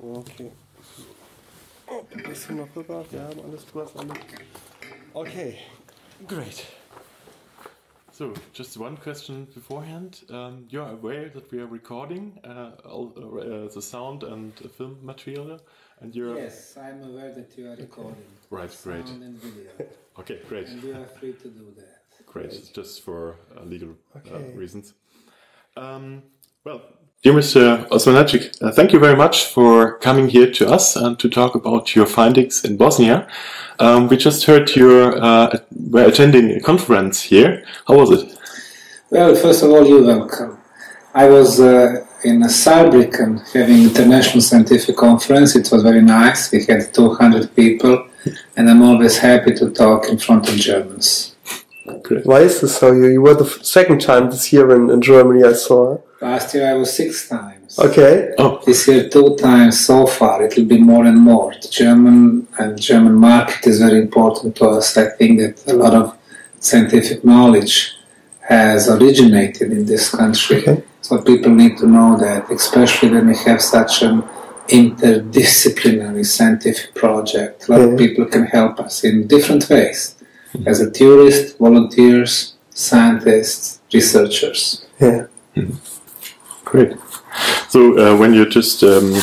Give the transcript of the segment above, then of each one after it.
Okay. Ein bisschen noch rüber. Wir haben alles, du hast alles. Okay, great. So, just one question beforehand. You're aware that we are recording all the sound and film material, and you're... Yes, I'm aware that you are recording. Right, great. Sound and video. Okay, great. And you are free to do that. Great, just for legal reasons. Well, dear Mr. Osmanagic, thank you very much for coming here to us and to talk about your findings in Bosnia. We just heard you were attending a conference here. How was it? Well, first of all, you're welcome. I was in Saarbrücken having international scientific conference. It was very nice. We had 200 people, and I'm always happy to talk in front of Germans. Great. Why is this so? You were the second time this year in Germany, I saw. Last year I was 6 times. Okay. Oh. This year 2 times so far. It will be more and more. The German market is very important to us. I think that a lot of scientific knowledge has originated in this country. Okay. So people need to know that, especially when we have such an interdisciplinary scientific project. A lot of people can help us in different ways. As a tourist, volunteers, scientists, researchers. Yeah. Mm-hmm. Great. So when you just came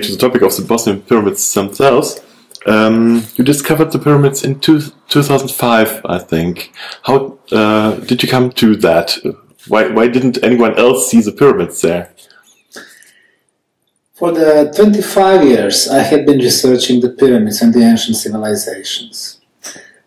to the topic of the Bosnian pyramids themselves, you discovered the pyramids in 2005, I think. How did you come to that? Why didn't anyone else see the pyramids there? For the 25 years, I had been researching the pyramids and the ancient civilizations.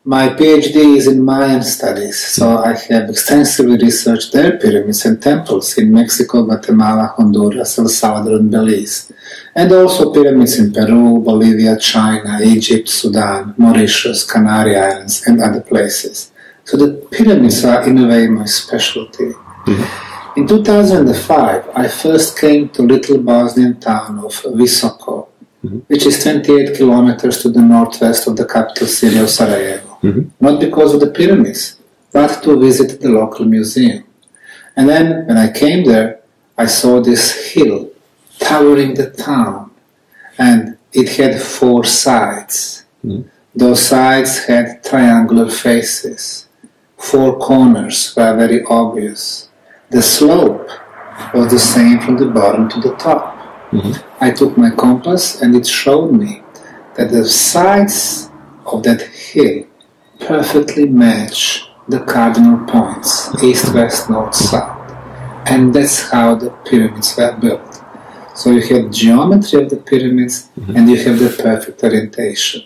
My PhD is in Mayan studies, so I have extensively researched their pyramids and temples in Mexico, Guatemala, Honduras, El Salvador, and Belize, and also pyramids in Peru, Bolivia, China, Egypt, Sudan, Mauritius, Canary Islands, and other places. So the pyramids are, in a way, my specialty. In 2005, I first came to little Bosnian town of Visoko, which is 28 kilometers to the northwest of the capital city of Sarajevo. Not because of the pyramids, but to visit the local museum. And then, when I came there, I saw this hill towering the town, and it had 4 sides. Those sides had triangular faces. 4 corners were very obvious. The slope was the same from the bottom to the top. I took my compass and it showed me that the sides of that hill perfectly match the cardinal points, east, west, north, south. And that's how the pyramids were built. So you have geometry of the pyramids and you have the perfect orientation.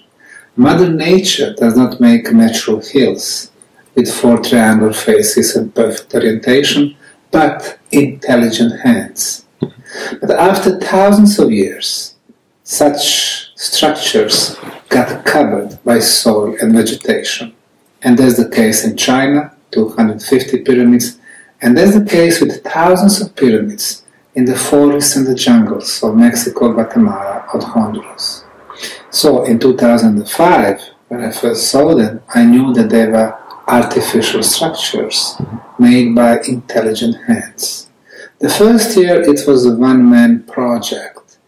Mother Nature does not make natural hills with 4 triangular faces and perfect orientation, but intelligent hands. But after thousands of years, such structures got covered by soil and vegetation. And that's the case in China, 250 pyramids, and that's the case with thousands of pyramids in the forests and the jungles of Mexico, Guatemala, or Honduras. So in 2005, when I first saw them, I knew that they were artificial structures made by intelligent hands. The first year it was a one-man project.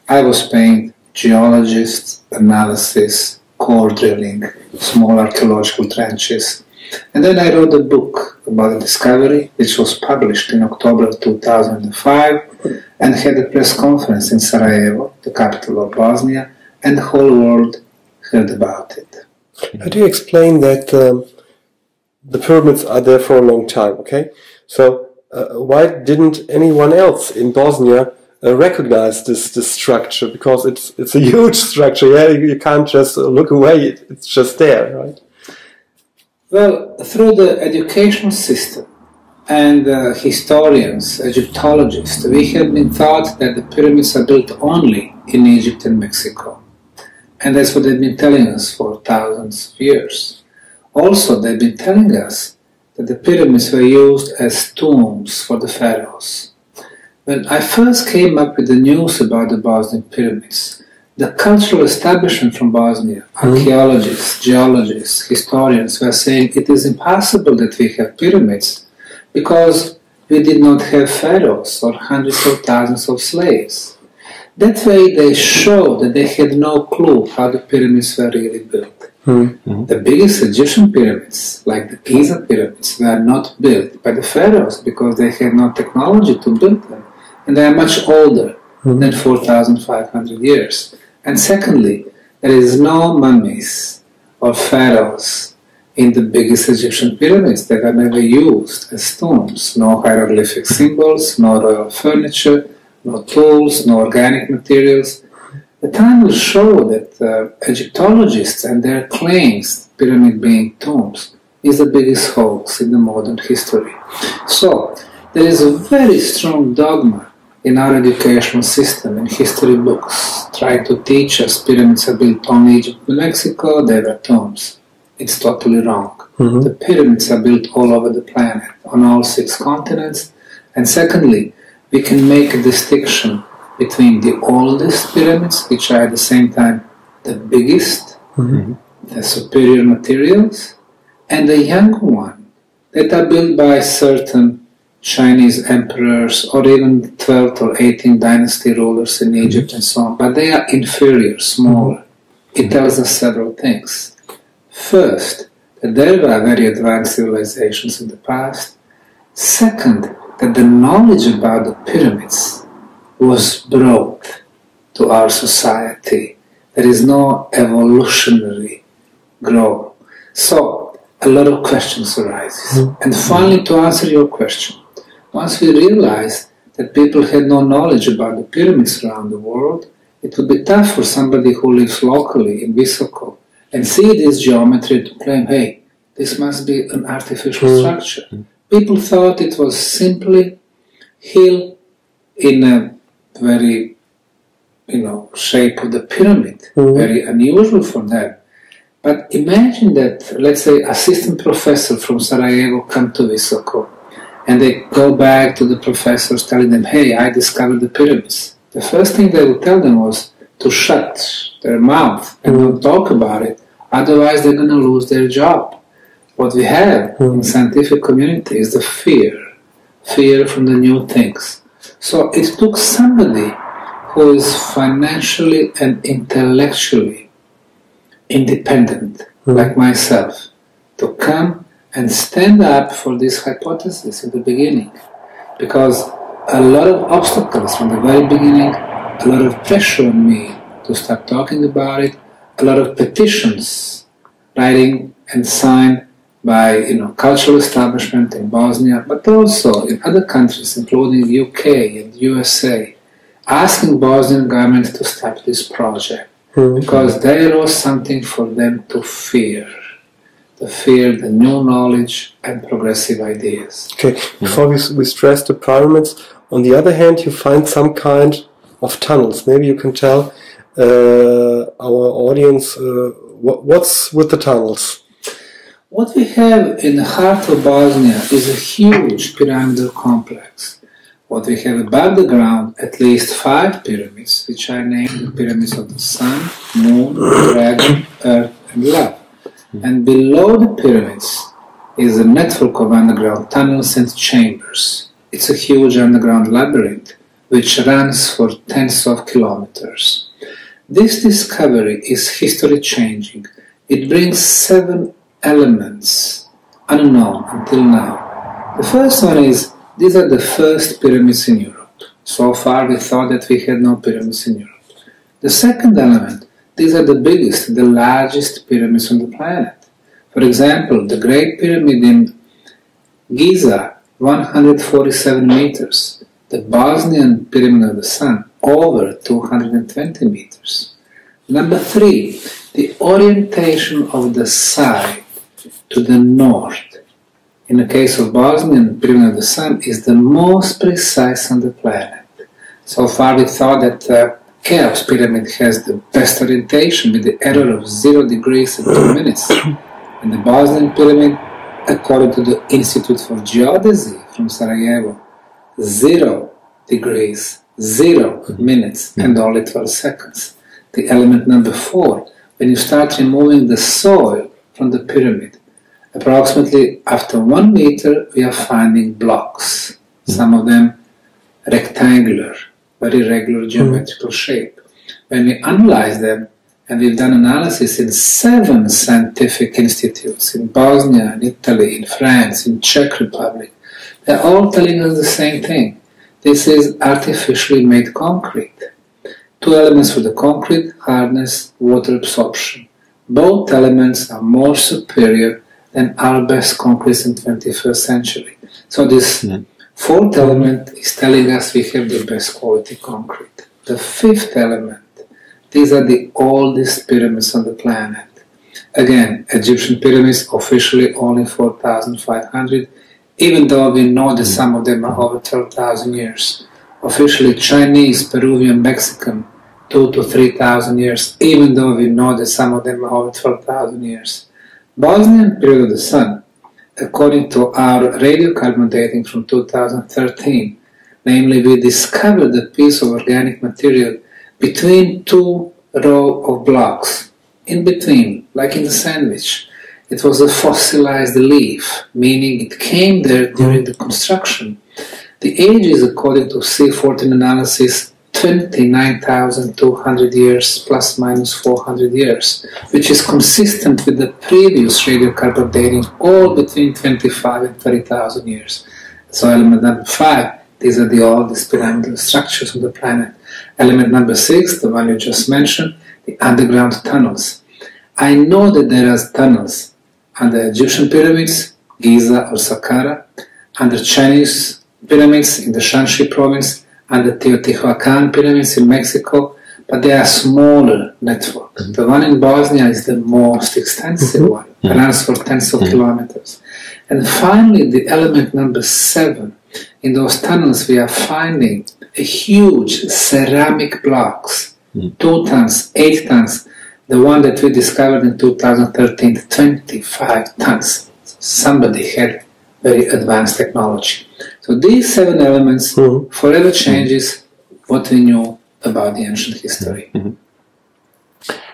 I was paying geologists, analysis, core drilling, small archaeological trenches. And then I wrote a book about the discovery, which was published in October 2005 and had a press conference in Sarajevo, the capital of Bosnia, and the whole world heard about it. How do you explain that the pyramids are there for a long time, okay? So why didn't anyone else in Bosnia recognize this structure? Because it's a huge structure, yeah? You can't just look away, it's just there, right? Well, through the educational system and historians, Egyptologists, we have been taught that the pyramids are built only in Egypt and Mexico. And that's what they've been telling us for thousands of years. Also, they've been telling us that the pyramids were used as tombs for the pharaohs. When I first came up with the news about the Bosnian pyramids, the cultural establishment from Bosnia, archaeologists, geologists, historians were saying it is impossible that we have pyramids because we did not have pharaohs or hundreds of thousands of slaves. That way they show that they had no clue how the pyramids were really built. Mm-hmm. The biggest Egyptian pyramids, like the Giza pyramids, were not built by the pharaohs because they had no technology to build them. And they are much older than 4,500 years. And secondly, there is no mummies or pharaohs in the biggest Egyptian pyramids. They were never used as tombs. No hieroglyphic symbols, no royal furniture, no tools, no organic materials. The time will show that Egyptologists and their claims, pyramid being tombs, is the biggest hoax in the modern history. So, there is a very strong dogma in our educational system, in history books, trying to teach us pyramids are built only in Egypt and Mexico, they were tombs. It's totally wrong. Mm-hmm. The pyramids are built all over the planet, on all 6 continents. And secondly, we can make a distinction between the oldest pyramids, which are at the same time the biggest, the superior materials, and the younger one that are built by certain Chinese emperors or even 12th or 18th dynasty rulers in Egypt and so on. But they are inferior, smaller. It tells us several things. First, that there were very advanced civilizations in the past. Second, that the knowledge about the pyramids was brought to our society. There is no evolutionary growth. So, a lot of questions arise. And finally, to answer your question, once we realized that people had no knowledge about the pyramids around the world, it would be tough for somebody who lives locally in Visoko and see this geometry to claim, hey, this must be an artificial structure. People thought it was simply hill in a very, shape of the pyramid, very unusual for them. But imagine that, let's say, assistant professor from Sarajevo come to Visoko, and they go back to the professors telling them, hey, I discovered the pyramids. The first thing they would tell them was to shut their mouth and not talk about it, otherwise they're going to lose their job. What we have in the scientific community is the fear from the new things. So it took somebody who is financially and intellectually independent, like myself, to come and stand up for this hypothesis in the beginning. Because a lot of obstacles from the very beginning, a lot of pressure on me to start talking about it, a lot of petitions, writing and signed by cultural establishment in Bosnia, but also in other countries, including UK and USA, asking Bosnian government to stop this project because there was something for them to fear. To fear the new knowledge and progressive ideas. Okay, before we stress the pyramids, on the other hand, you find some kind of tunnels. Maybe you can tell our audience what's with the tunnels. What we have in the heart of Bosnia is a huge pyramidal complex. What we have above the ground, at least 5 pyramids, which are named the pyramids of the Sun, Moon, Dragon, Earth, and Love. And below the pyramids is a network of underground tunnels and chambers. It's a huge underground labyrinth which runs for tens of kilometers. This discovery is history-changing. It brings 7 elements unknown until now. The first one is, these are the first pyramids in Europe. So far we thought that we had no pyramids in Europe. The second element, these are the biggest, the largest pyramids on the planet. For example, the Great Pyramid in Giza, 147 meters. The Bosnian Pyramid of the Sun, over 220 meters. Number 3, the orientation of the side to the north. In the case of Bosnian Pyramid of the Sun, is the most precise on the planet. So far we thought that Cheops Pyramid has the best orientation with the error of 0 degrees and 2 minutes. And the Bosnian Pyramid, according to the Institute for Geodesy from Sarajevo, 0 degrees, 0 minutes, and only 12 seconds. The element number 4, when you start removing the soil from the pyramid, approximately after 1 meter we are finding blocks, some of them rectangular, very regular geometrical shape. When we analyze them, and we've done analysis in 7 scientific institutes, in Bosnia, in Italy, in France, in Czech Republic, they're all telling us the same thing. This is artificially made concrete. 2 elements for the concrete: hardness, water absorption. Both elements are more superior than our best concretes in 21st century. So this 4th element is telling us we have the best quality concrete. The 5th element, these are the oldest pyramids on the planet. Again, Egyptian pyramids officially only 4,500, even though we know that some of them are over 12,000 years. Officially Chinese, Peruvian, Mexican, 2,000 to 3,000 years, even though we know that some of them are over 12,000 years. Bosnian period of the sun, according to our radiocarbon dating from 2013, namely we discovered a piece of organic material between 2 rows of blocks, in between, like in the sandwich. It was a fossilized leaf, meaning it came there during the construction. The age is, according to C14 analysis, 29,200 years plus minus 400 years, which is consistent with the previous radiocarbon dating, all between 25 and 30,000 years. So element number 5, these are the oldest pyramidal structures on the planet. Element number 6, the one you just mentioned, the underground tunnels. I know that there are tunnels under Egyptian pyramids, Giza or Saqqara, under Chinese pyramids in the Shanxi province, and the Teotihuacan pyramids in Mexico, but they are smaller network. The one in Bosnia is the most extensive one, runs for tens of kilometers. And finally, the element number 7. In those tunnels, we are finding a huge ceramic blocks, 2 tons, 8 tons. The one that we discovered in 2013, 25 tons. Somebody had very advanced technology. So these 7 elements forever changes what we knew about the ancient history.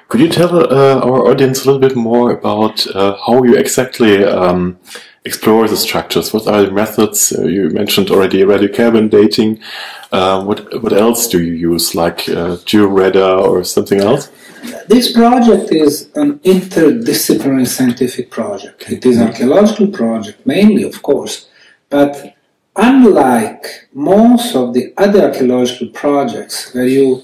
Could you tell our audience a little bit more about how you exactly explore the structures? What are the methods? You mentioned already radiocarbon dating. What else do you use, like georadar or something else? This project is an interdisciplinary scientific project. It is an archaeological project, mainly, of course, but unlike most of the other archaeological projects where you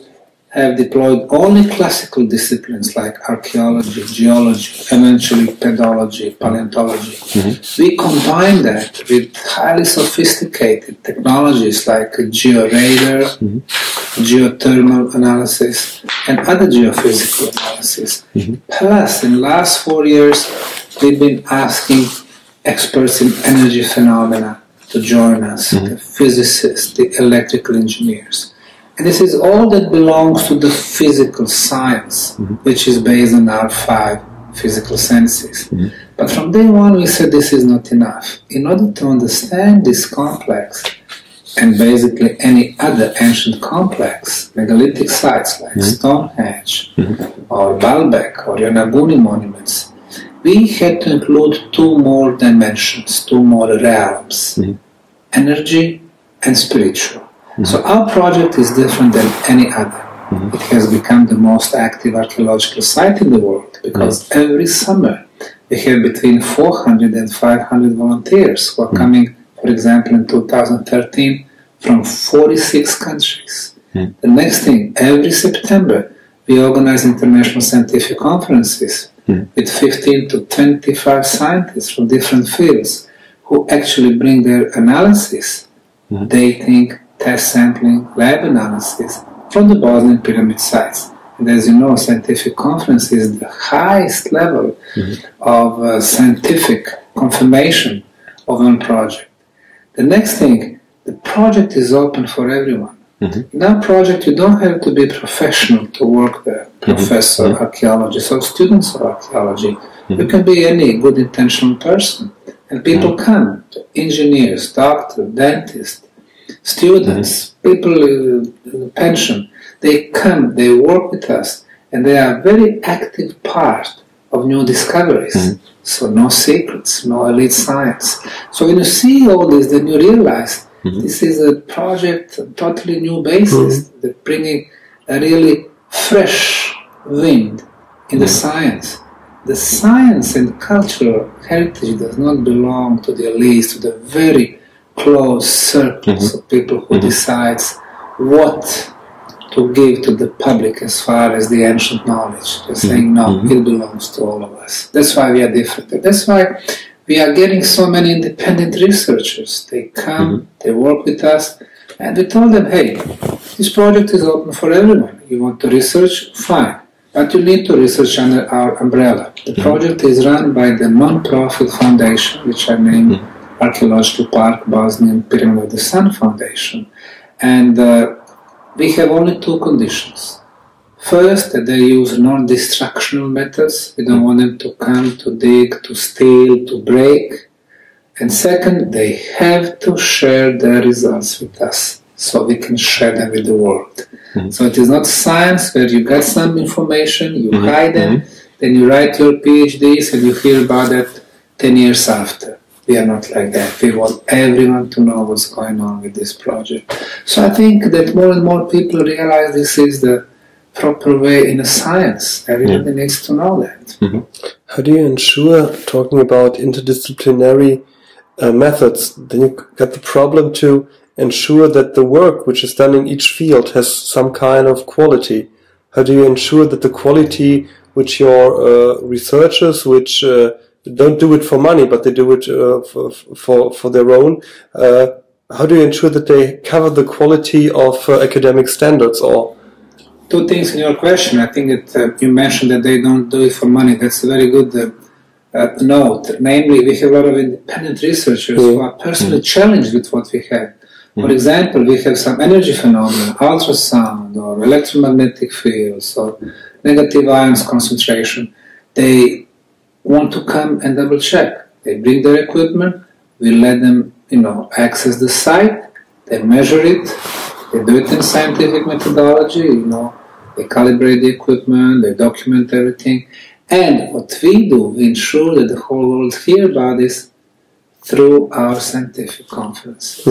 have deployed only classical disciplines like archaeology, geology, eventually pedology, paleontology, we combine that with highly sophisticated technologies like georadar, geothermal analysis, and other geophysical analysis. Plus, in the last 4 years, we've been asking experts in energy phenomena to join us, the physicists, the electrical engineers. And this is all that belongs to the physical science, which is based on our 5 physical senses. But from day one, we said this is not enough. In order to understand this complex, and basically any other ancient complex, megalithic sites like Stonehenge, or Baalbek, or Yonaguni monuments, we had to include 2 more dimensions, 2 more realms, energy and spiritual. So our project is different than any other. It has become the most active archaeological site in the world because every summer we have between 400 and 500 volunteers who are coming, for example, in 2013 from 46 countries. The next thing, every September we organize international scientific conferences with 15 to 25 scientists from different fields who actually bring their analysis, dating, test sampling, lab analysis from the Bosnian pyramid sites. And as you know, scientific conference is the highest level of scientific confirmation of one project. The next thing, the project is open for everyone. In our project, you don't have to be professional to work there, professor, archaeologist, or students of archaeology. You can be any good intentional person. And people come, engineers, doctors, dentists, students, people in pension. They come, they work with us, and they are a very active part of new discoveries. So no secrets, no elite science. So when you see all this, then you realize This is a project, a totally new basis, that bringing a really fresh wind in the science. The science and cultural heritage does not belong to the elites, to the very close circles of people who decides what to give to the public as far as the ancient knowledge. They're saying, no, it belongs to all of us. That's why we are different. That's why we are getting so many independent researchers. They come, they work with us, and we told them, hey, this project is open for everyone. You want to research? Fine. But you need to research under our umbrella. The project is run by the non-profit foundation, which I named Archaeological Park Bosnian Pyramid of the Sun Foundation. And we have only two conditions. First, that they use non-destructional methods. We don't want them to come to dig, to steal, to break. And second, they have to share their results with us, so we can share them with the world. So it is not science where you get some information, you hide them, then you write your PhDs and you hear about it 10 years after. We are not like that. We want everyone to know what's going on with this project. So I think that more and more people realize this is the proper way in a science. Everybody needs to know that. How do you ensure, talking about interdisciplinary methods, then you got the problem to ensure that the work which is done in each field has some kind of quality? How do you ensure that the quality which your researchers, which don't do it for money, but they do it for their own, how do you ensure that they cover the quality of academic standards? Or two things in your question. I think that you mentioned that they don't do it for money. That's a very good note. Namely, we have a lot of independent researchers who are personally challenged with what we have. For example, we have some energy phenomena, ultrasound or electromagnetic fields or negative ions concentration. They want to come and double check. They bring their equipment, we let them, access the site, they measure it, they do it in scientific methodology, they calibrate the equipment, they document everything. And what we do, we ensure that the whole world hears about this through our scientific conferences.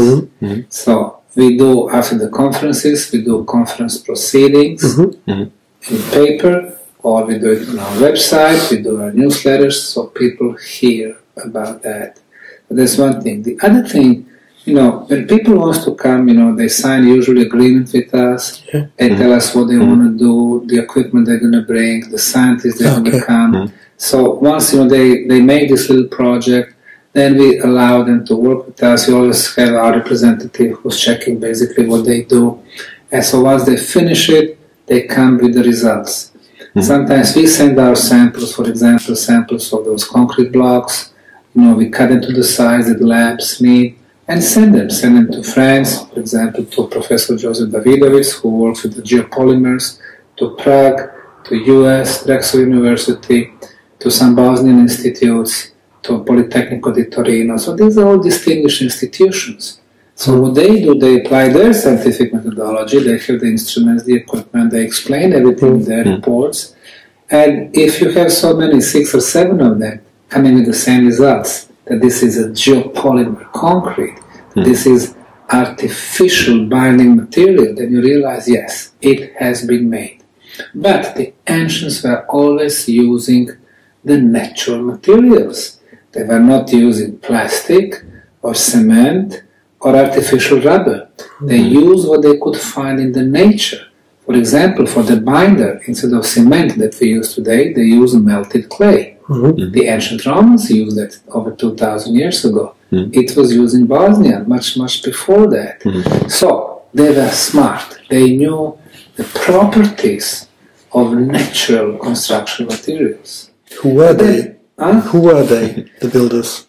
So we do, after the conferences, we do conference proceedings in paper, or we do it on our website, we do our newsletters, so people hear about that. But that's one thing. The other thing, when people want to come, they sign usually agreement with us, they tell us what they want to do, the equipment they're going to bring, the scientists they're going to come. So once, they make this little project, then we allow them to work with us. We always have our representative who's checking basically what they do. And so once they finish it, they come with the results. Sometimes we send our samples, for example, samples of those concrete blocks. We cut them to the size that labs need and send them to France, for example, to Professor Joseph Davidovic, who works with the geopolymers, to Prague, to US, Drexel University, to some Bosnian institutes, to Politecnico di Torino. So these are all distinguished institutions. So what they do, they apply their scientific methodology, they have the instruments, the equipment, they explain everything in their reports. And if you have so many, 6 or 7 of them, coming with the same results, that this is a geopolymer concrete, this is artificial binding material, then you realize, yes, it has been made. But the ancients were always using the natural materials. They were not using plastic or cement or artificial rubber. They used what they could find in the nature. For example, for the binder, instead of cement that we use today, they use melted clay. The ancient Romans used that over 2,000 years ago. It was used in Bosnia much, much before that. So they were smart. They knew the properties of natural construction materials. Who were they? Who were they, the builders?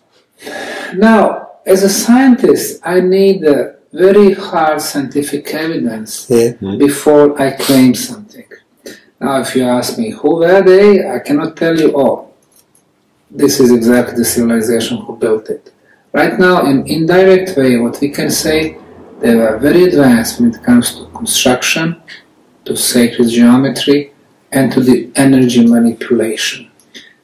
Now, as a scientist, I need very hard scientific evidence before I claim something. Now, if you ask me, who were they? I cannot tell you, this is exactly the civilization who built it. Right now, in indirect way, what we can say, they were very advanced when it comes to construction, to sacred geometry, and to the energy manipulation.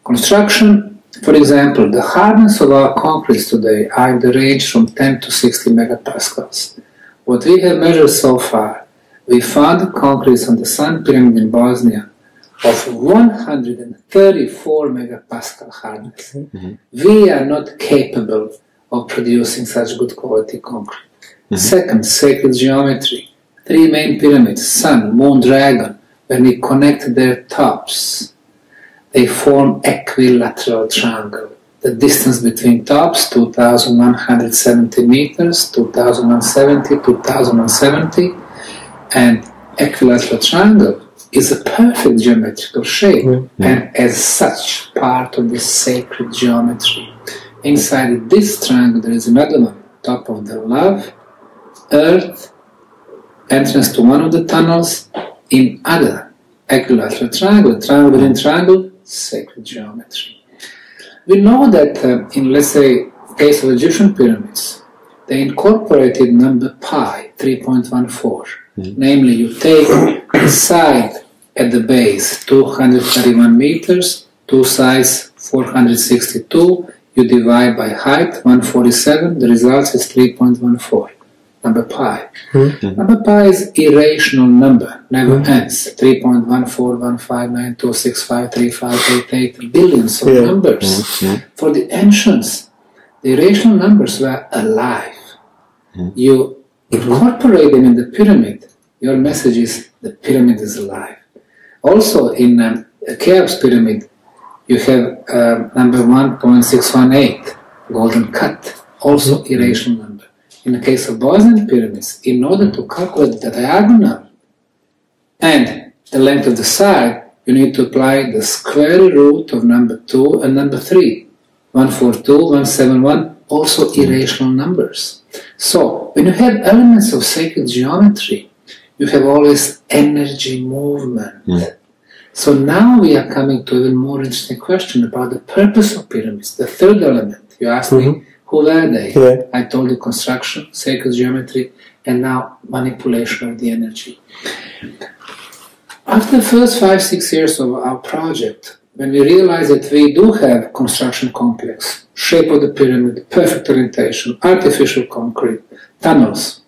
Construction, For example, the hardness of our concretes today are in the range from 10 to 60 megapascals. What we have measured so far, we found the concretes on the Sun Pyramid in Bosnia of 134 megapascal hardness. We are not capable of producing such good quality concrete. Second, sacred geometry. 3 main pyramids, Sun, Moon, Dragon, when we connect their tops, they form equilateral triangle. The distance between tops, 2,170 meters, 2,070, 2,070, and equilateral triangle is a perfect geometrical shape, and as such, part of the sacred geometry. Inside this triangle there is another one, top of the love, earth, entrance to one of the tunnels, in other equilateral triangle, triangle within triangle, sacred geometry. We know that in, let's say, case of Egyptian pyramids, they incorporated number pi, 3.14. Namely, you take the side at the base, 231 meters, two sides, 462, you divide by height, 147, the result is 3.14. Number pi. Number pi is irrational number, never ends. 3.141592653588 billions of numbers. For the ancients, the irrational numbers were alive. You incorporate them in the pyramid, your message is the pyramid is alive. Also in Cheops pyramid, you have number 1.618, golden cut, also irrational number. In the case of Bosnian pyramids, in order to calculate the diagonal and the length of the side, you need to apply the square root of number 2 and number 3. 142, 171, also irrational numbers. So, when you have elements of sacred geometry, you have always energy movement. So now we are coming to an even more interesting question about the purpose of pyramids, the third element. You asked me, who were they? I told you construction, sacred geometry, and now manipulation of the energy. After the first 5-6 years of our project, when we realized that we do have construction complex, shape of the pyramid, perfect orientation, artificial concrete, tunnels,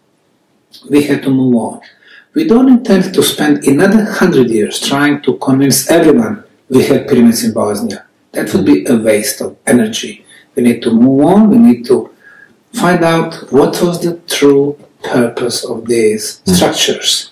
we had to move on. We don't intend to spend another 100 years trying to convince everyone we have pyramids in Bosnia. That would be a waste of energy. We need to move on, we need to find out what was the true purpose of these structures.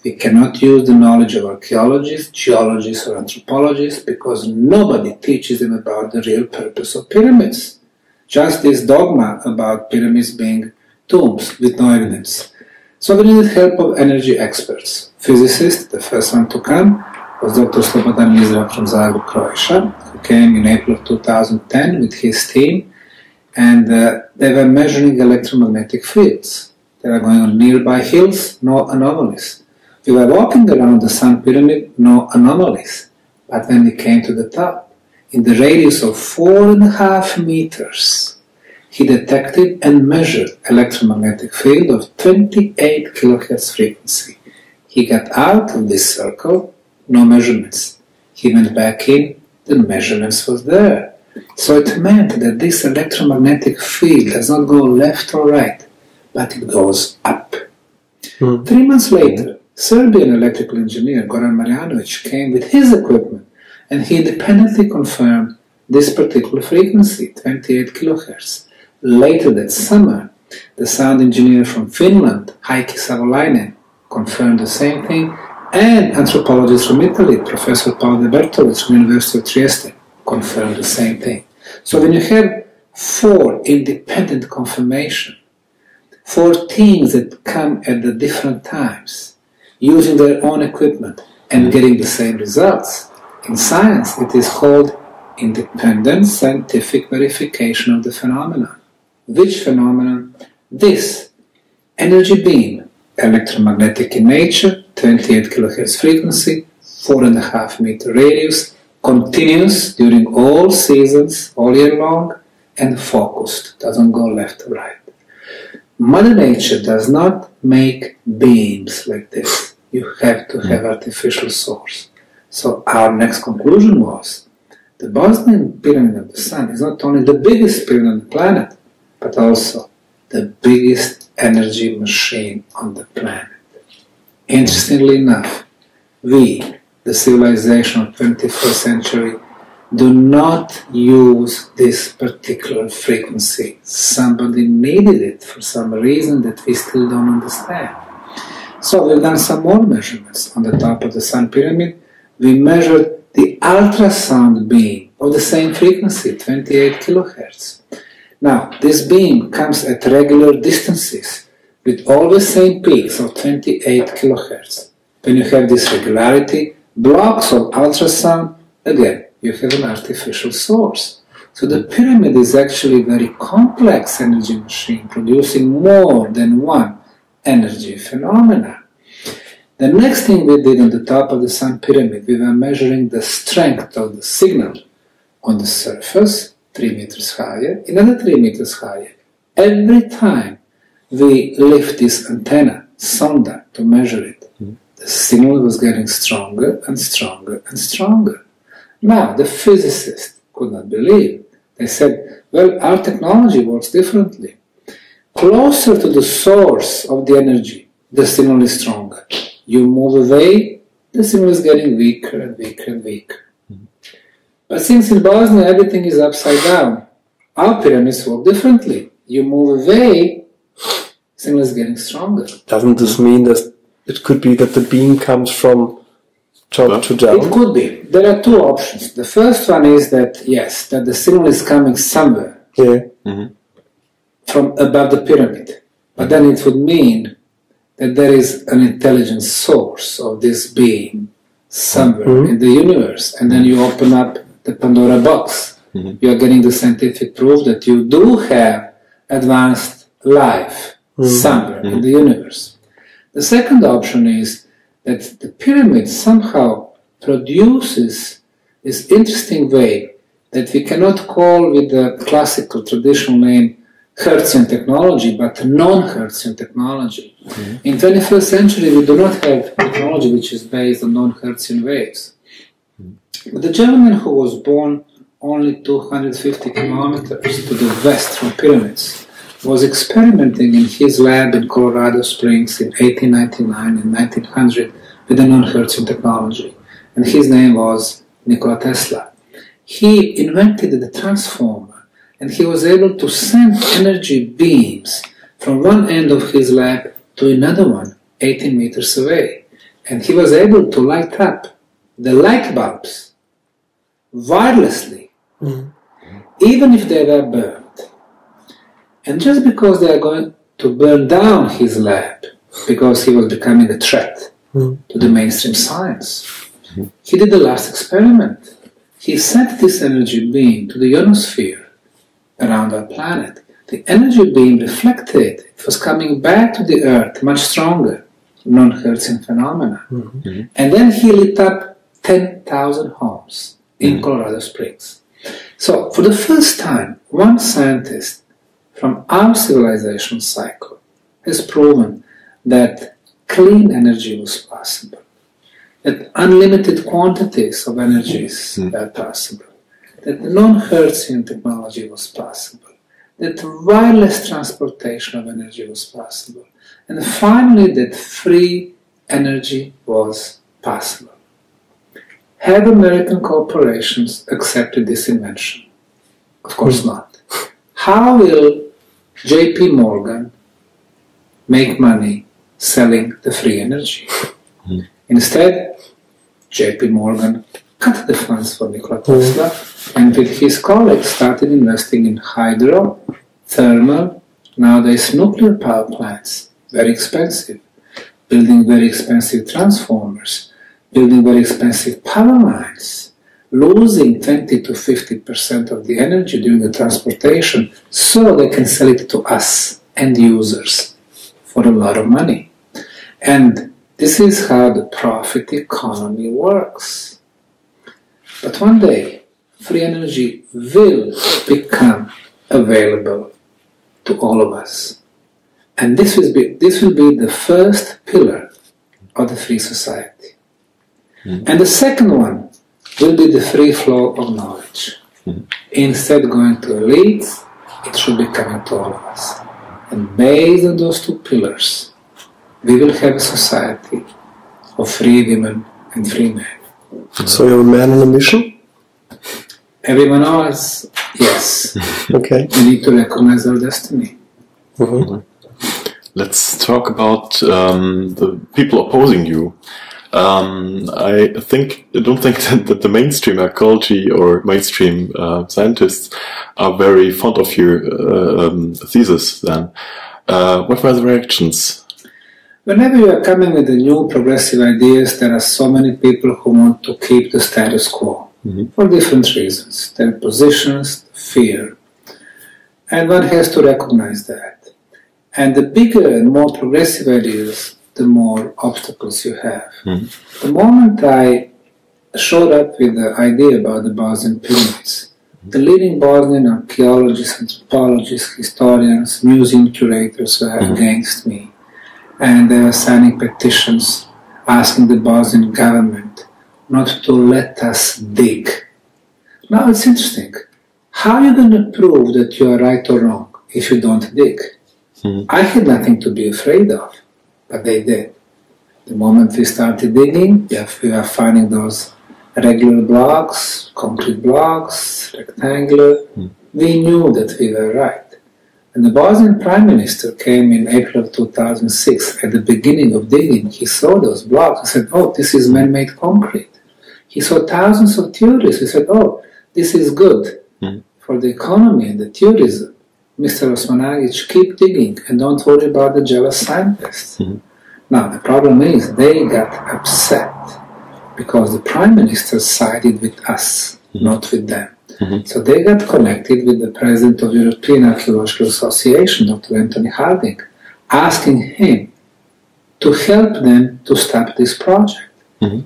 We cannot use the knowledge of archaeologists, geologists or anthropologists because nobody teaches them about the real purpose of pyramids. Just this dogma about pyramids being tombs with no evidence. So we needed help of energy experts. Physicist, the first one to come, was Dr. Slobodan Mizra from Zagreb, Croatia, who came in April of 2010 with his team, and they were measuring electromagnetic fields. They were going on nearby hills, no anomalies. We were walking around the Sun Pyramid, no anomalies. But when we came to the top, in the radius of 4.5 meters, he detected and measured electromagnetic field of 28 kilohertz frequency. He got out of this circle, no measurements. He went back in, the measurements was there. So it meant that this electromagnetic field does not go left or right, but it goes up. 3 months later, Serbian electrical engineer Goran Marjanovic came with his equipment and he independently confirmed this particular frequency, 28 kilohertz. Later that summer, the sound engineer from Finland, Heikki Savolainen, confirmed the same thing, and anthropologist from Italy, Professor Paolo De Bertoldi from University of Trieste, confirmed the same thing. So when you have 4 independent confirmation, 4 teams that come at the different times, using their own equipment and getting the same results, in science it is called independent scientific verification of the phenomenon. Which phenomenon? This energy beam, electromagnetic in nature, 28 kilohertz frequency, 4.5 meter radius, continuous during all seasons, all year long, and focused, doesn't go left or right. Mother Nature does not make beams like this. You have to have artificial source. So our next conclusion was, the Bosnian pyramid of the sun is not only the biggest pyramid on the planet, but also the biggest energy machine on the planet. Interestingly enough, we, the civilization of 21st century, do not use this particular frequency. Somebody needed it for some reason that we still don't understand. So we've done some more measurements on the top of the sun pyramid. We measured the ultrasound beam of the same frequency, 28 kilohertz. Now, this beam comes at regular distances with all the same peaks of 28 kilohertz. When you have this regularity, blocks of ultrasound, again, you have an artificial source. So the pyramid is actually a very complex energy machine, producing more than one energy phenomena. The next thing we did on the top of the sun pyramid, we were measuring the strength of the signal on the surface, 3 meters higher, another 3 meters higher. Every time we lift this antenna, sonda, to measure it, the signal was getting stronger and stronger and stronger. Now, the physicists could not believe. They said, well, our technology works differently. Closer to the source of the energy, the signal is stronger. You move away, the signal is getting weaker and weaker and weaker. But since in Bosnia everything is upside down, our pyramids work differently. You move away, signal is getting stronger. Doesn't this mean that it could be that the beam comes from top to down? It could be. There are two options. The first one is that, yes, that the signal is coming somewhere from above the pyramid. But then it would mean that there is an intelligent source of this being somewhere in the universe. And then you open up the Pandora box. You are getting the scientific proof that you do have advanced life somewhere in the universe. The second option is that the pyramid somehow produces this interesting wave that we cannot call with the classical traditional name Hertzian technology, but non-Hertzian technology. In 21st century, we do not have technology which is based on non-Hertzian waves. But the gentleman who was born only 250 kilometers to the west from pyramids was experimenting in his lab in Colorado Springs in 1899 and 1900 with the non-Hertzian technology. And his name was Nikola Tesla. He invented the transformer, and he was able to send energy beams from one end of his lab to another one, 18 meters away. And he was able to light up the light bulbs wirelessly, even if they were burned. And just because they are going to burn down his lab, because he was becoming a threat to the mainstream science, he did the last experiment. He sent this energy beam to the ionosphere around our planet. The energy beam reflected. It was coming back to the Earth much stronger, non-Hertzian phenomena. And then he lit up 10,000 homes in Colorado Springs. So, for the first time, one scientist from our civilization cycle has proven that clean energy was possible, that unlimited quantities of energies were possible, that non-Hertzian technology was possible, that wireless transportation of energy was possible, and finally that free energy was possible. Have American corporations accepted this invention? Of course not. How will JP Morgan make money selling the free energy? Instead, JP Morgan cut the funds for Nikola Tesla and with his colleagues started investing in hydro, thermal, nowadays nuclear power plants, very expensive, building very expensive transformers, building very expensive power lines, losing 20 to 50% of the energy during the transportation so they can sell it to us, end users, for a lot of money. And this is how the profit economy works. But one day, free energy will become available to all of us. And this will be the first pillar of the free society. And the second one will be the free flow of knowledge. Instead going to elites, it should be coming to all of us. And based on those two pillars, we will have a society of free women and free men. So you're a man on a mission? Everyone else, yes. Okay. We need to recognize our destiny. Let's talk about the people opposing you. I don't think that the mainstream archaeology or mainstream scientists are very fond of your thesis then. What were the reactions? Whenever you are coming with the new progressive ideas, there are so many people who want to keep the status quo for different reasons. Their positions, fear. And one has to recognize that. And the bigger and more progressive ideas, the more obstacles you have. The moment I showed up with the idea about the Bosnian pyramids, the leading Bosnian archaeologists, anthropologists, historians, museum curators were against me. And they were signing petitions asking the Bosnian government not to let us dig. Now it's interesting. How are you going to prove that you are right or wrong if you don't dig? I had nothing to be afraid of, but they did. The moment we started digging, we were finding those regular blocks, concrete blocks, rectangular. We knew that we were right. And the Bosnian Prime Minister came in April of 2006. At the beginning of digging, he saw those blocks. He said, oh, this is man-made concrete. He saw thousands of tourists. He said, oh, this is good for the economy and the tourism. Mr. Osmanagic, keep digging and don't worry about the jealous scientists. Now, the problem is they got upset because the Prime Minister sided with us, not with them. So they got connected with the President of the European Archaeological Association, Dr. Anthony Harding, asking him to help them to stop this project.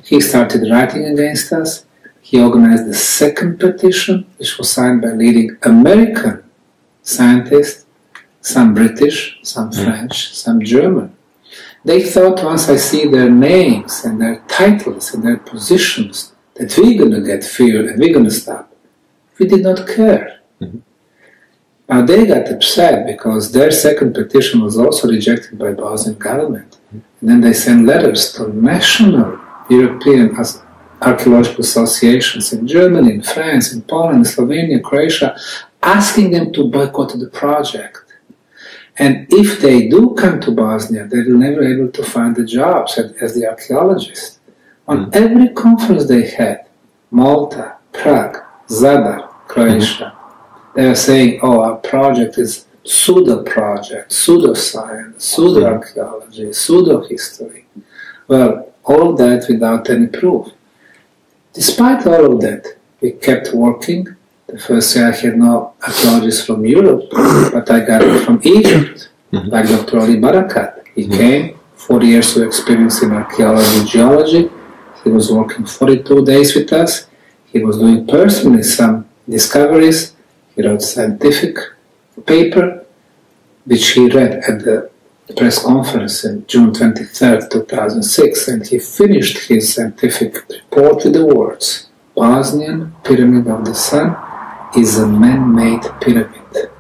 He started writing against us. He organized the second petition, which was signed by leading American scientists, some British, some French, some German. They thought once I see their names and their titles and their positions that we're going to get feared and we're going to stop. We did not care. But they got upset because their second petition was also rejected by the Bosnian government. And then they sent letters to national European archaeological associations in Germany, in France, in Poland, in Slovenia, Croatia, asking them to boycott the project. And if they do come to Bosnia, they will never be able to find the jobs as the archaeologists. On every conference they had, Malta, Prague, Zadar, Croatia, they are saying, oh, our project is pseudo-project, pseudo-science, pseudo-archaeology, pseudo-history. Well, all that without any proof. Despite all of that, we kept working. The first year I had no archaeologists from Europe, but I got it from Egypt, like Dr. Ali Barakat. He came, 40 years of experience in archaeology and geology. He was working 42 days with us. He was doing personally some discoveries. He wrote a scientific paper, which he read at the press conference in June 23rd, 2006, and he finished his scientific report with the words, Bosnian Pyramid of the Sun is a man-made pyramid.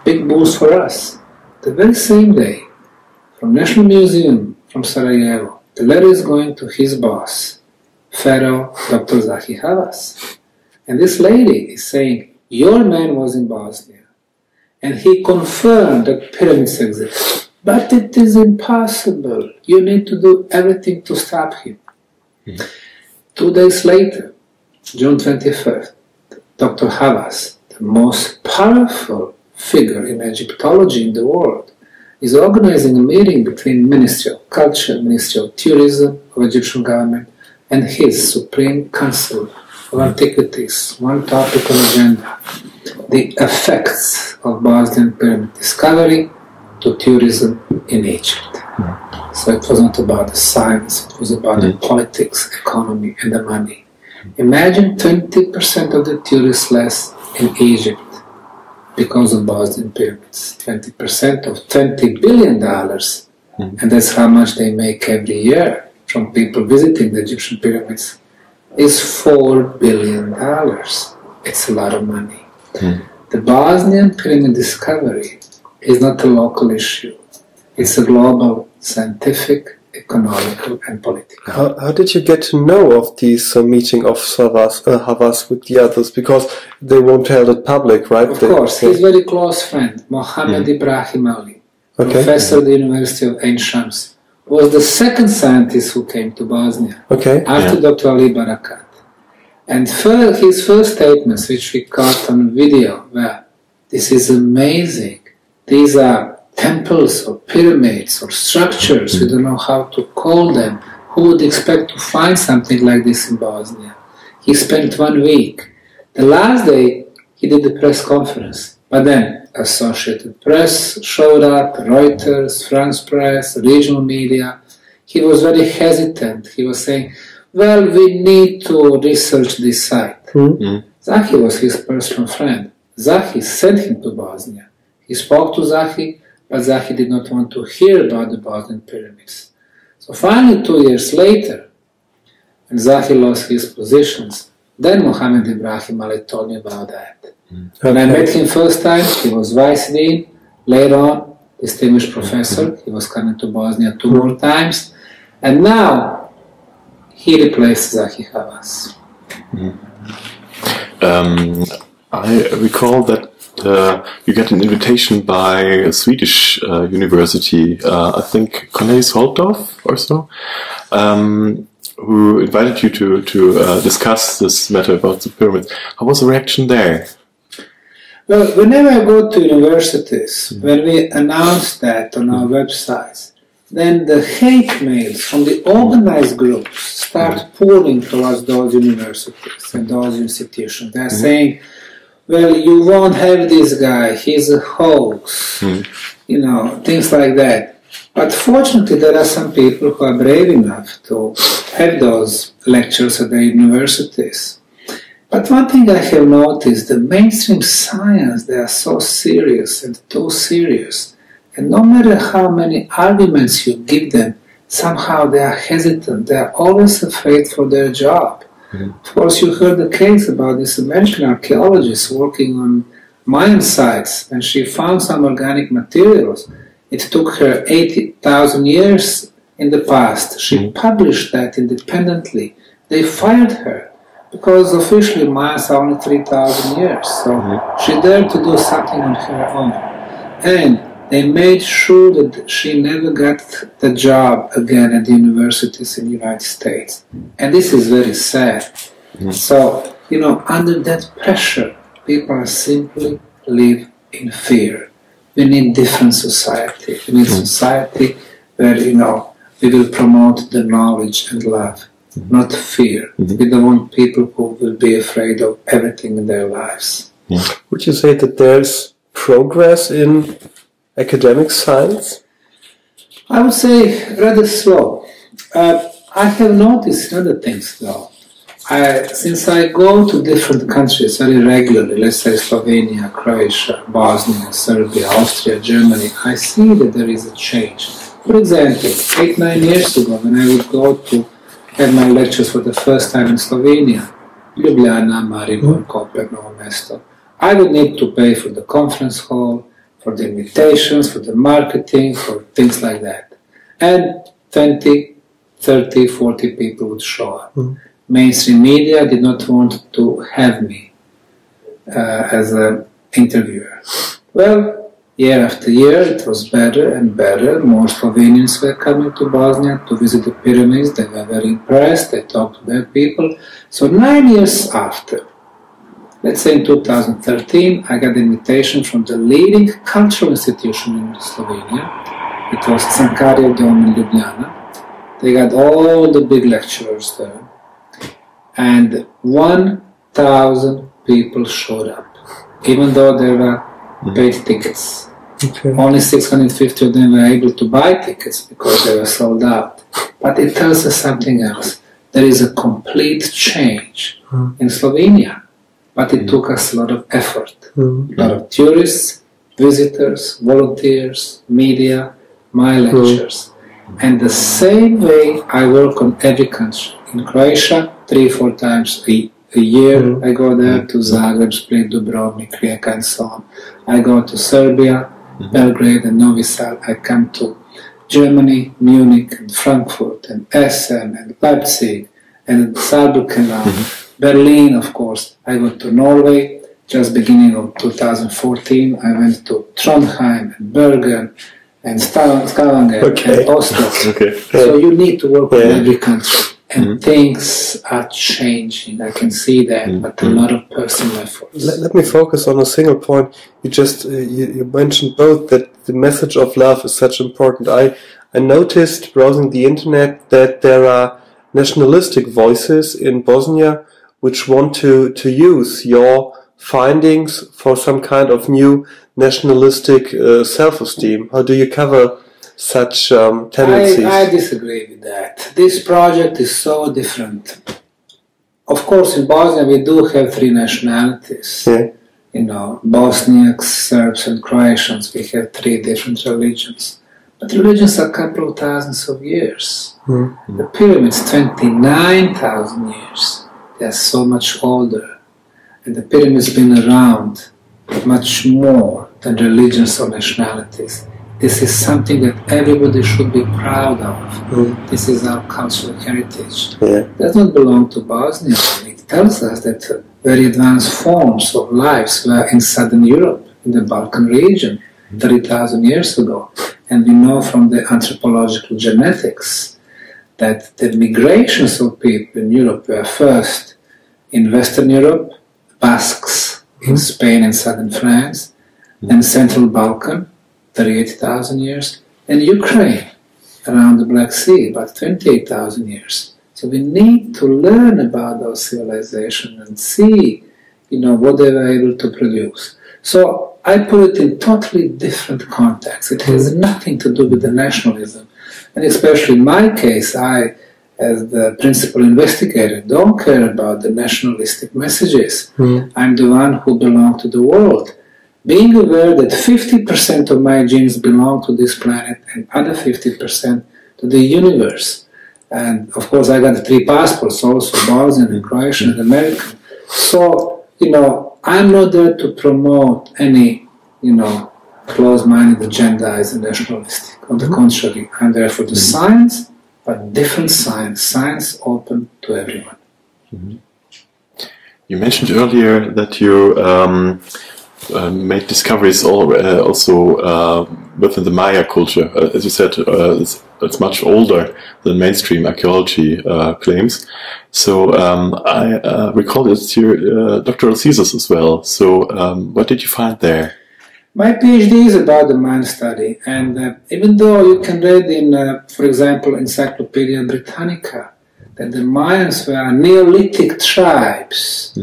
Big boost for us. The very same day, from National Museum from Sarajevo, the letter is going to his boss, Pharaoh Dr. Zahi Havas. And this lady is saying, your man was in Bosnia, and he confirmed that pyramids exist. But it is impossible. You need to do everything to stop him. 2 days later, June 21st, Dr. Havas, the most powerful figure in Egyptology in the world, is organizing a meeting between Ministry of Culture, Ministry of Tourism of Egyptian government, and his Supreme Council of Antiquities. One topical agenda: the effects of Bosnian pyramid discovery to tourism in Egypt. So it was not about the science, it was about the politics, economy, and the money. Imagine 20% of the tourists less in Egypt because of Bosnian pyramids. 20% of $20 billion. And that's how much they make every year from people visiting the Egyptian pyramids. is $4 billion. It's a lot of money. The Bosnian pyramid discovery is not a local issue. It's a global, scientific, economical, and political. How did you get to know of this meeting of Havas with the others? Because they won't tell it public, right? Of course, his very close friend, Mohammed Ibrahim Ali, professor at the University of Ain Shams, was the second scientist who came to Bosnia after Dr. Ali Barakat. And his first statements, which we caught on video, were, "This is amazing. These are temples or pyramids or structures, we don't know how to call them. Who would expect to find something like this in Bosnia?" He spent 1 week. The last day, he did the press conference. But then, Associated Press showed up, Reuters, France Press, regional media. He was very hesitant. He was saying, "Well, we need to research this site." Zahi was his personal friend. Zahi sent him to Bosnia. He spoke to Zahi, but Zahi did not want to hear about the Bosnian pyramids. So finally, 2 years later, when Zahi lost his positions, then Mohammed Ibrahim Ali told me about that. When I met him first time, he was vice dean. Later on, distinguished professor. He was coming to Bosnia 2 more times. And now, he replaced Zahi Havas. I recall that you get an invitation by a Swedish university, I think Cornelis Holtorf or so, who invited you to discuss this matter about the pyramids. How was the reaction there? Well, whenever I go to universities, when we announce that on our websites, then the hate mails from the organized groups start pouring towards those universities and those institutions. They're saying, "Well, you won't have this guy, he's a hoax," you know, things like that. But fortunately, there are some people who are brave enough to have those lectures at the universities. But one thing I have noticed, the mainstream science, they are so serious and too serious. And no matter how many arguments you give them, somehow they are hesitant. They are always afraid for their job. Of course, you heard the case about this American archaeologist working on Mayan sites, and she found some organic materials. It took her 80,000 years in the past. She published that independently. They fired her because officially Mayans are only 3,000 years. So she dared to do something on her own. And they made sure that she never got the job again at the universities in the United States. And this is very sad. So, you know, under that pressure, people are simply live in fear. We need different society. We need society where, you know, we will promote the knowledge and love, not fear. We don't want people who will be afraid of everything in their lives. Would you say that there's progress in academic science? I would say rather slow. I have noticed other things though. Since I go to different countries very regularly, let's say Slovenia, Croatia, Bosnia, Serbia, Austria, Germany, I see that there is a change. For example, 8-9 years ago, when I would go to have my lectures for the first time in Slovenia, Ljubljana, Maribor, Koper, Novo Mesto, I would need to pay for the conference hall, for the invitations, for the marketing, for things like that. And 20, 30, 40 people would show up. Mainstream media did not want to have me as an interviewer. Well, year after year it was better and better. More Slovenians were coming to Bosnia to visit the pyramids. They were very impressed. They talked to their people. So 9 years after, let's say in 2013, I got an invitation from the leading cultural institution in Slovenia. It was Cankarjev Dom in Ljubljana. They got all the big lecturers there. And 1,000 people showed up, even though there were paid tickets. Only 650 of them were able to buy tickets because they were sold out. But it tells us something else. There is a complete change in Slovenia. But it took us a lot of effort. A lot of tourists, visitors, volunteers, media, my lectures. And the same way I work on every country. in Croatia, 3-4 times a year. I go there to Zagreb, Split, Dubrovnik, Rijeka and so on. I go to Serbia, Belgrade and Novi Sad. I come to Germany, Munich and Frankfurt and Essen and Leipzig and Saarbrücken, Berlin, of course. I go to Norway. Just beginning of 2014, I went to Trondheim and Bergen and Stavanger and Oslo. So you need to work with every country. And things are changing. I can see that, but a lot of personal efforts. Let me focus on a single point. You just you mentioned both that the message of love is such important. I noticed browsing the internet that there are nationalistic voices in Bosnia which want to use your findings for some kind of new nationalistic self-esteem. How do you cover such tendencies? I disagree with that. This project is so different. Of course, in Bosnia we do have 3 nationalities. You know, Bosniaks, Serbs and Croatians. We have 3 different religions. But religions are a couple of thousands of years. The pyramids, 29,000 years. They are so much older. And the pyramids have been around much more than religions or nationalities. This is something that everybody should be proud of. This is our cultural heritage. It does not belong to Bosnia. It tells us that very advanced forms of lives were in southern Europe, in the Balkan region, 30,000 years ago. And we know from the anthropological genetics that the migrations of people in Europe were first in Western Europe, Basques in Spain and southern France, and Central Balkan, 38,000 years, and Ukraine around the Black Sea, about 28,000 years. So we need to learn about those civilizations and see, you know, what they were able to produce. So I put it in totally different context. It has nothing to do with the nationalism. And especially in my case, I, as the principal investigator, don't care about the nationalistic messages. I'm the one who belongs to the world. Being aware that 50% of my genes belong to this planet and other 50% to the universe. And of course I got 3 passports also, Bosnian and Croatian and American. So, you know, I'm not there to promote any, you know, close-minded agenda as a nationalistic. On the contrary, I'm there for the science, but different science, science open to everyone. You mentioned earlier that you made discoveries also within the Maya culture. As you said, it's much older than mainstream archaeology claims. So I recall it's your doctoral thesis as well. So what did you find there? My PhD is about the Mayan study, and even though you can read in, for example, Encyclopedia Britannica, that the Mayans were Neolithic tribes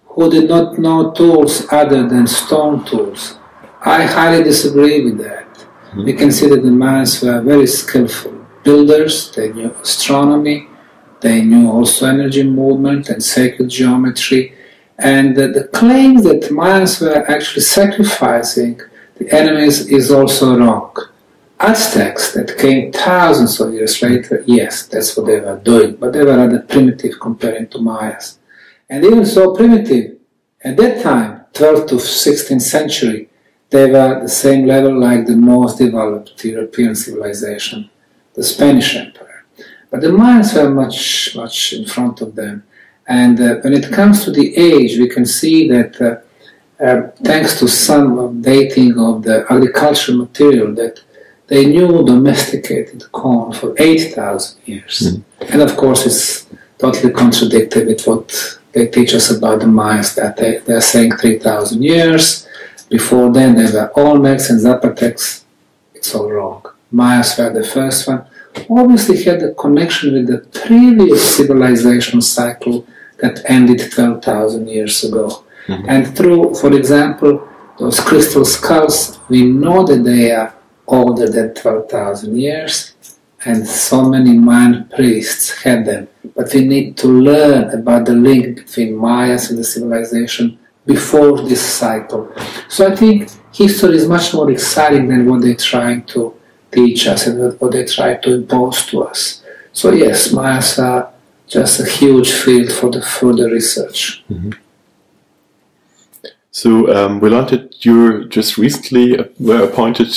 who did not know tools other than stone tools, I highly disagree with that. We can see that the Mayans were very skillful builders. They knew astronomy, they knew also energy movement and sacred geometry. And the claim that Mayans were actually sacrificing the enemies is also wrong. Aztecs that came thousands of years later, yes, that's what they were doing, but they were rather primitive compared to Mayas. And even so primitive, at that time, 12th to 16th century, they were the same level like the most developed European civilization, the Spanish Empire. But the Mayans were much, much in front of them. And when it comes to the age, we can see that thanks to some dating of the agricultural material, that they knew domesticated corn for 8,000 years. And of course, it's totally contradictory with what they teach us about the Mayans, that they're saying 3,000 years. Before then, they were Olmecs and Zapotecs. It's all wrong. Mayas were the first one. Obviously had a connection with the previous civilizational cycle that ended 12,000 years ago. And through, for example, those crystal skulls, we know that they are older than 12,000 years, and so many Mayan priests had them. But we need to learn about the link between Mayas and the civilization before this cycle. So I think history is much more exciting than what they're trying to teach us and what they try to impose to us. So yes, Mayas are just a huge field for the further research. Mm-hmm. So, we learned that you just recently were appointed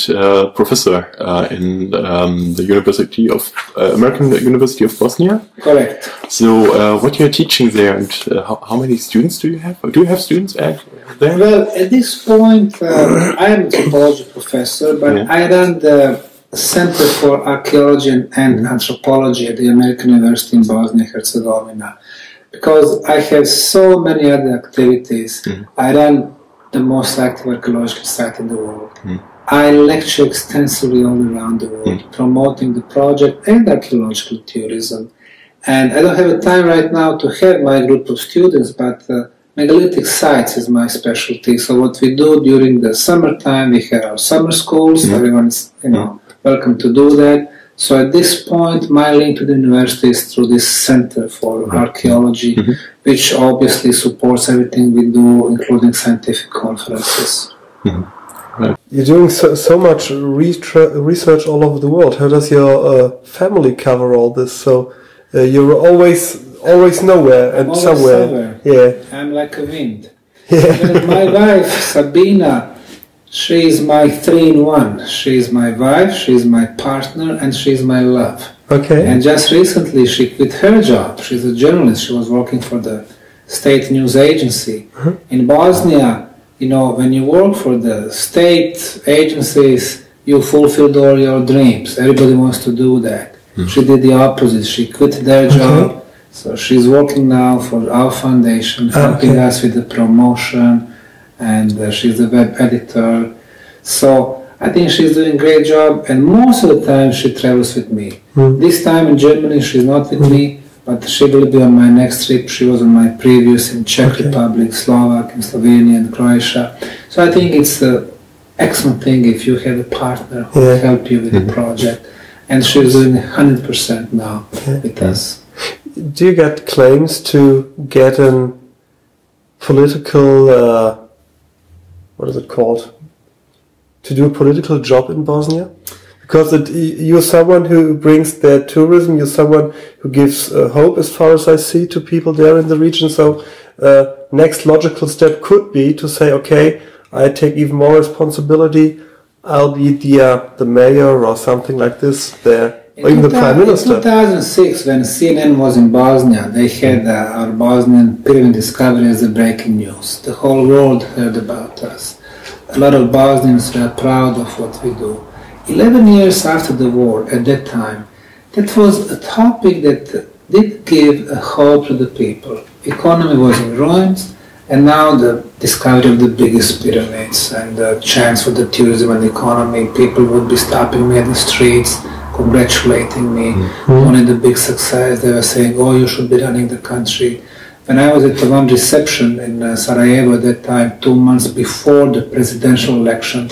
professor in the University of American University of Bosnia. Correct. So, what you're teaching there, and how many students do you have? Or do you have students there? Well, at this point, I am a anthropology professor, but yeah. I run the Center for Archaeology and Anthropology at the American University in Bosnia and Herzegovina. Because I have so many other activities. Mm. I run the most active archaeological site in the world. Mm. I lecture extensively all around the world, promoting the project and archaeological tourism. And I don't have the time right now to have my group of students, but megalithic sites is my specialty. So what we do during the summertime, we have our summer schools. Everyone's, welcome to do that. So at this point, my link to the university is through this Center for Archaeology, which obviously supports everything we do, including scientific conferences. Right. You're doing so much research all over the world. How does your family cover all this? So you're always nowhere and always somewhere. Yeah, I'm like a wind. Yeah. My wife, Sabina, she is my 3-in-1. She is my wife, she is my partner, and she is my love. Okay. And just recently she quit her job. She's a journalist. She was working for the state news agency. In Bosnia, when you work for the state agencies, you fulfilled all your dreams. Everybody wants to do that. She did the opposite. She quit their job. So she's working now for our foundation, helping us with the promotion. And she's a web editor. So I think she's doing a great job, and most of the time she travels with me. This time in Germany she's not with me, but she will be on my next trip. She was on my previous in Czech Republic, Slovak, and Slovenia, and Croatia. So I think it's an excellent thing if you have a partner who will help you with the project. And she's doing 100% now with us. Do you get claims to get a political... what is it called? To do a political job in Bosnia? Because you're someone who brings their tourism, you're someone who gives hope, as far as I see, to people there in the region. So next logical step could be to say, okay, I take even more responsibility. I'll be the mayor or something like this there, or even the prime minister. In 2006, when CNN was in Bosnia, they had our Bosnian pyramid discovery as the breaking news. The whole world heard about us. A lot of Bosnians were proud of what we do. 11 years after the war, at that time, that was a topic that did give a hope to the people. Economy was in ruins, and now the discovery of the biggest pyramids and the chance for the tourism and economy, people would be stopping me in the streets, congratulating me on the big success. They were saying, oh, you should be running the country. When I was at the one reception in Sarajevo at that time, 2 months before the presidential election,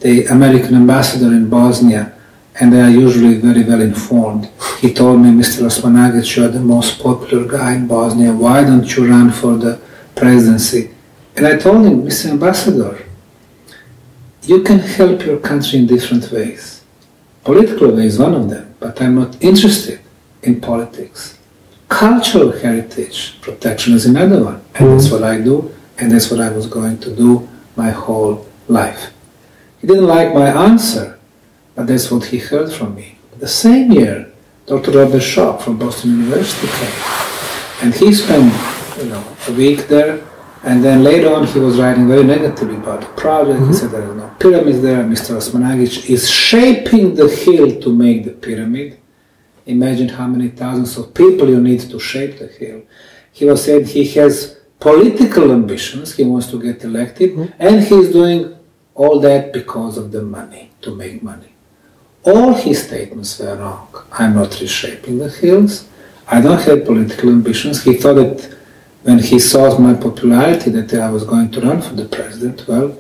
the American ambassador in Bosnia, and they are usually very well informed, he told me, Mr. Osmanagic, you are the most popular guy in Bosnia, why don't you run for the presidency? And I told him, Mr. Ambassador, you can help your country in different ways. Political way is one of them, but I'm not interested in politics. Cultural heritage protection is another one, and that's what I do, and that's what I was going to do my whole life. He didn't like my answer, but that's what he heard from me. The same year, Dr. Robert Schock from Boston University came, and he spent a week there, and then later on he was writing very negatively about the project. He said there are no pyramids there, Mr. Osmanagic is shaping the hill to make the pyramid. Imagine how many thousands of people you need to shape the hill. He was saying he has political ambitions, he wants to get elected, and he's doing all that because of the money, to make money. All his statements were wrong. I'm not reshaping the hills, I don't have political ambitions. He thought that when he saw my popularity that I was going to run for the president, well,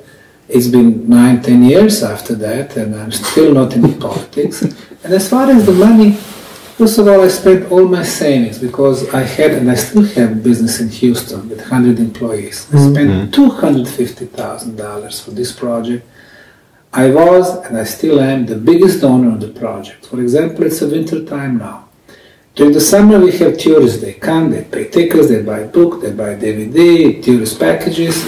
it's been 9-10 years after that, and I'm still not in politics. And as far as the money, first of all, I spent all my savings because I had, and I still have, business in Houston with 100 employees. I spent $250,000 for this project. I was, and I still am, the biggest donor of the project. For example, it's a winter time now. During the summer we have tourists, they come, they pay tickets, they buy book, they buy DVD, tourist packages.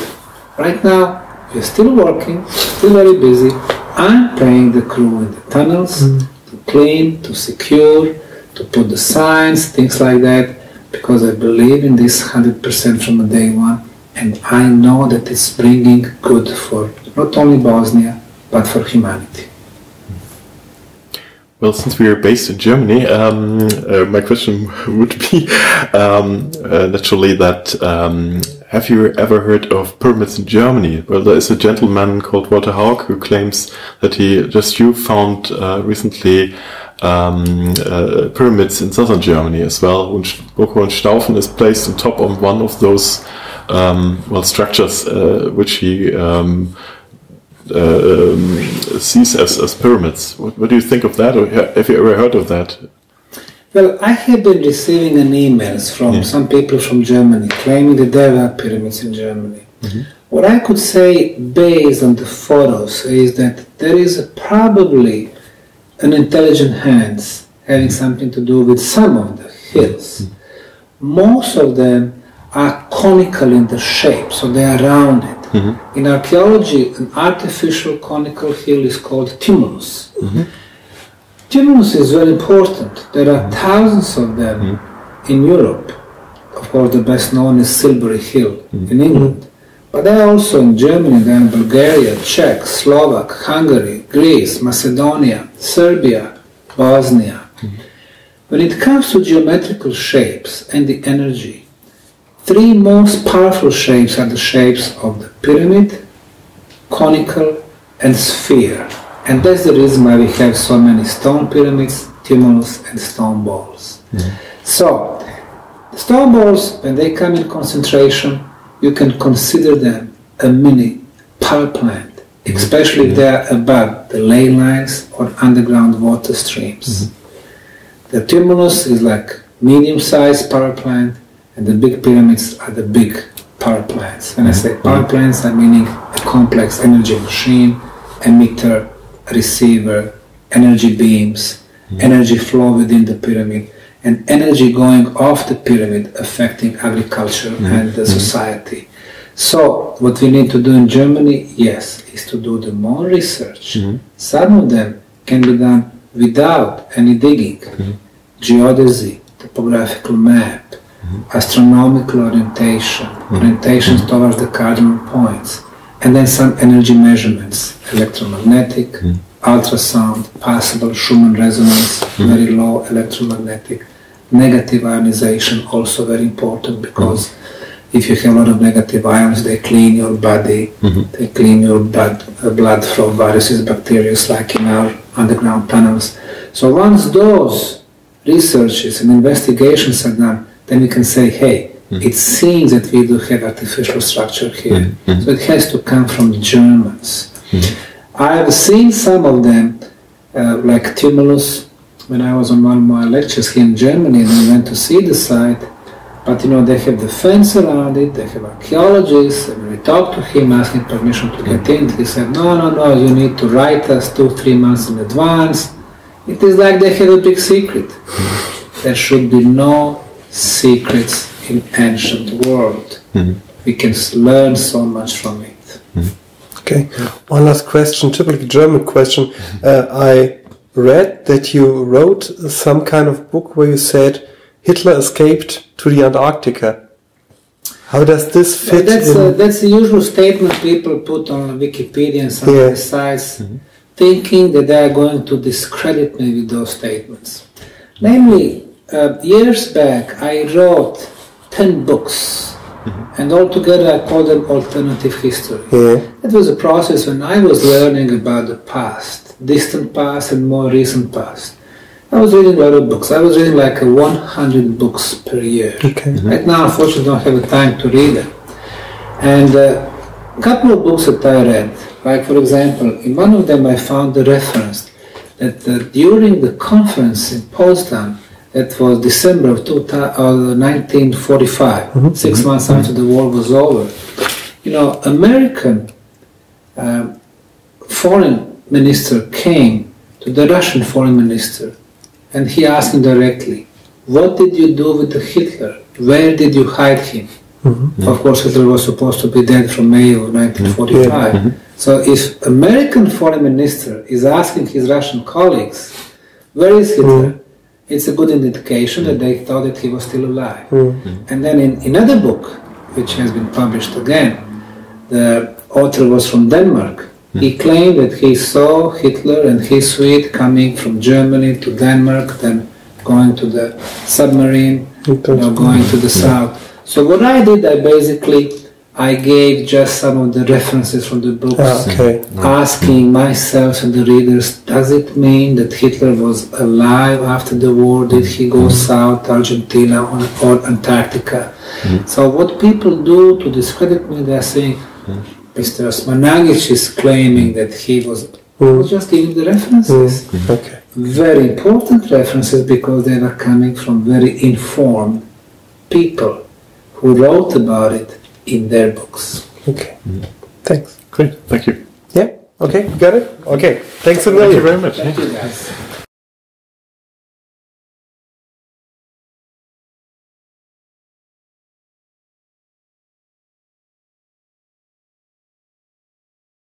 Right now we're still working, still very busy. I'm paying the crew in the tunnels to clean, to secure, to put the signs, things like that, because I believe in this 100% from the day one, and I know that it's bringing good for not only Bosnia, but for humanity. Well, since we are based in Germany, my question would be naturally that have you ever heard of pyramids in Germany? Well, there is a gentleman called Walter Haug who claims that he found recently pyramids in southern Germany as well. Visoko and Staufen is placed on top of one of those structures which he sees as pyramids. What do you think of that, or have you ever heard of that? Well, I have been receiving emails from some people from Germany claiming that there are pyramids in Germany. What I could say based on the photos is that there is probably an intelligent hands having something to do with some of the hills. Most of them are conical in the shape, so they are rounded. In archaeology, an artificial conical hill is called tumulus. Tumulus is very important. There are thousands of them in Europe. Of course, the best known is Silbury Hill in England. But they are also in Germany, they are in Bulgaria, Czech, Slovak, Hungary, Greece, Macedonia, Serbia, Bosnia. When it comes to geometrical shapes and the energy, three most powerful shapes are the shapes of the pyramid, conical, and sphere. And that's the reason why we have so many stone pyramids, tumulus, and stone balls. So, the stone balls, when they come in concentration, you can consider them a mini power plant, especially if they are above the ley lines or underground water streams. The tumulus is like medium-sized power plant, and the big pyramids are the big power plants. When I say power plants, I'm meaning a complex energy machine, emitter, receiver, energy beams, energy flow within the pyramid, and energy going off the pyramid affecting agriculture and the society. So, what we need to do in Germany, yes, is to do the more research. Some of them can be done without any digging. Geodesy, topographical map, astronomical orientation, orientations towards the cardinal points, and then some energy measurements, electromagnetic, ultrasound, possible Schumann resonance, very low electromagnetic, negative ionization, also very important, because if you have a lot of negative ions, they clean your body, they clean your blood from viruses, bacteria, like in our underground tunnels. So once those researches and investigations are done, then we can say, hey, it seems that we do have artificial structure here. So it has to come from the Germans. I have seen some of them, like tumulus, when I was on one of my lectures here in Germany, and I went to see the site. But you know, they have the fence around it, they have archaeologists, and when we talked to him asking permission to get in, he said, no, you need to write us 2-3 months in advance. It is like they have a big secret. There should be no secrets in ancient world. We can learn so much from it. Okay, one last question, typically German question. I read that you wrote some kind of book where you said Hitler escaped to the Antarctica. How does this fit? That's the usual statement people put on Wikipedia and some other sites, thinking that they are going to discredit me with those statements. Namely, years back I wrote 10 books, and altogether I called them alternative history. It was a process when I was learning about the past, distant past and more recent past. I was reading a lot of books. I was reading like 100 books per year. Right now, unfortunately, I don't have the time to read them. And a couple of books that I read, like for example, in one of them I found the reference that during the conference in Potsdam, that was December of 1945, 6 months after the war was over, you know, American foreign minister came to the Russian foreign minister, and he asked him directly, what did you do with Hitler? Where did you hide him? Of course, Hitler was supposed to be dead from May of 1945. So if American foreign minister is asking his Russian colleagues, where is Hitler? It's a good indication that they thought that he was still alive. And then in another book, which has been published again, the author was from Denmark. He claimed that he saw Hitler and his suite coming from Germany to Denmark, then going to the submarine, going to the south. So what I did, I gave just some of the references from the books, asking myself and the readers, does it mean that Hitler was alive after the war? Did he go south, Argentina or Antarctica? So what people do to discredit me, they are saying, Mr. Osmanagic is claiming that he was just giving the references. Very important references because they were coming from very informed people who wrote about it in their books. Okay. Thanks. Great. Thank you. Yeah. Okay. Got it. Okay. Thanks a million. Thank you very much. Thank you, guys.